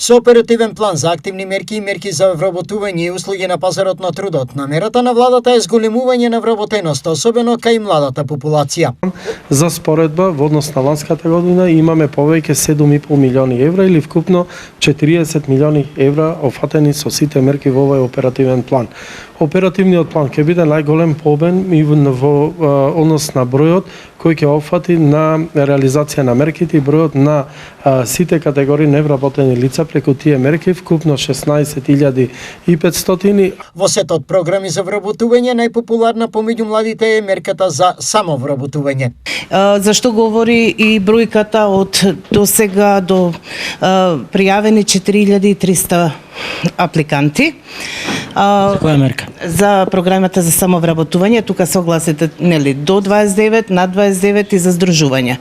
Со оперативен план за активни мерки и мерки за вработување и услуги на пазарот на трудот, намерата на владата е зголемување на вработеноста, особено кај младата популација. За споредба, во однос на ланската година имаме повеќе 7,5 милиони евра или вкупно 40 милиони евра офатени со сите мерки во овој оперативен план. Оперативниот план ќе биде најголем по обем и во однос на бројот кој ќе офати на реализација на мерките и бројот на сите категории невработени лица преку тие мерки, вкупно 16.500. Во сетот програми за вработување најпопуларна помеѓу младите е мерката за самовработување. Зашто говори и бројката од досега до пријавени 4300 апликанти. За која мерка? За програмата за самовработување, тука се огласите нели до 29, над 29 и за здружување.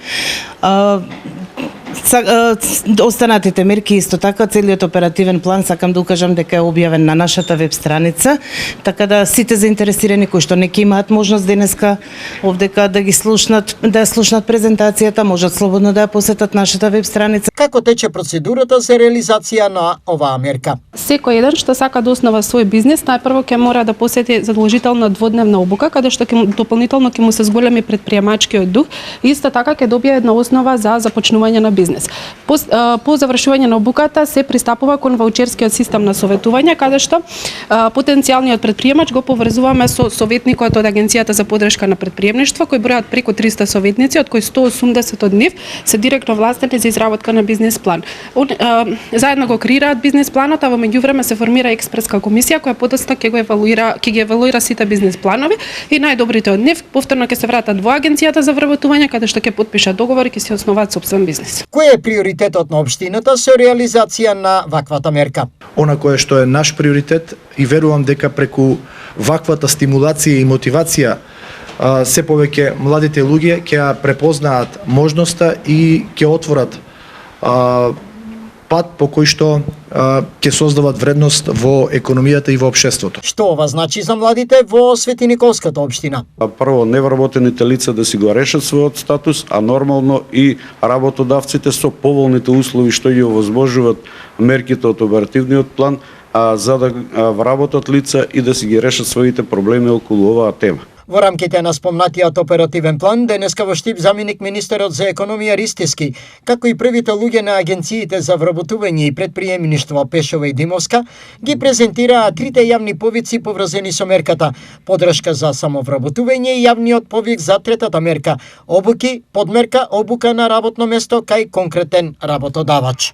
Останатите мерки исто така, целиот оперативен план сакам да укажам дека е објавен на нашата веб страница, така да сите заинтересирани кои што не ќе имаат можност денеска овдека да ги слушнат, да слушнат презентацијата, можат слободно да ја посетат нашата веб страница. Како тече процедурата за реализација на оваа мерка? Секој еден што сака да основа свој бизнес, најпрво ќе мора да посети задолжителна дводневна обука, каде што дополнително ќе му се зголеми претприемачкиот дух, и исто така ќе добие една основа за започнување на бизнес. По завршување на обуката се пристапува кон ваучерскиот систем на советување, каде што потенцијалниот претприемач го поврзуваме со советникот од Агенцијата за поддршка на претприемништво, кои бројат преку 300 советници, од кои 180 од нив се директно властени за изработка на бизнес план. Заедно го креираат бизнес планот, а во меѓувреме се формира експреска комисија која подоцна ќе ги евалуира сите бизнес планови и најдобрите од нив повторно ќе се вратат во Агенцијата за вработување, каде што ќе потпишат договори и ќе си основаат сопствен бизнес. Кој е приоритетот на општината со реализација на ваквата мерка? Она кое што е наш приоритет и верувам дека преку ваквата стимулација и мотивација се повеќе младите луѓе ќе ја препознаат можноста и ќе отворат пат по кој што ќе создават вредност во економијата и во општеството. Што ова значи за младите во Светиниколската општина? Прво, невработените лица да си го решат својот статус, а нормално и работодавците со поволните услови што ги овозможуваат мерките од оперативниот план, за да вработат лица и да си ги решат своите проблеми околу оваа тема. Во рамките на спомнатиот оперативен план, денеска во Штип заменик министерот за економија Ристиски, како и првите луѓе на агенциите за вработување и претприемништво Пешова и Димовска, ги презентираа трите јавни повици поврзани со мерката: поддршка за самовработување и јавниот повик за третата мерка: обуки, подмерка, обука на работно место кај конкретен работодавач.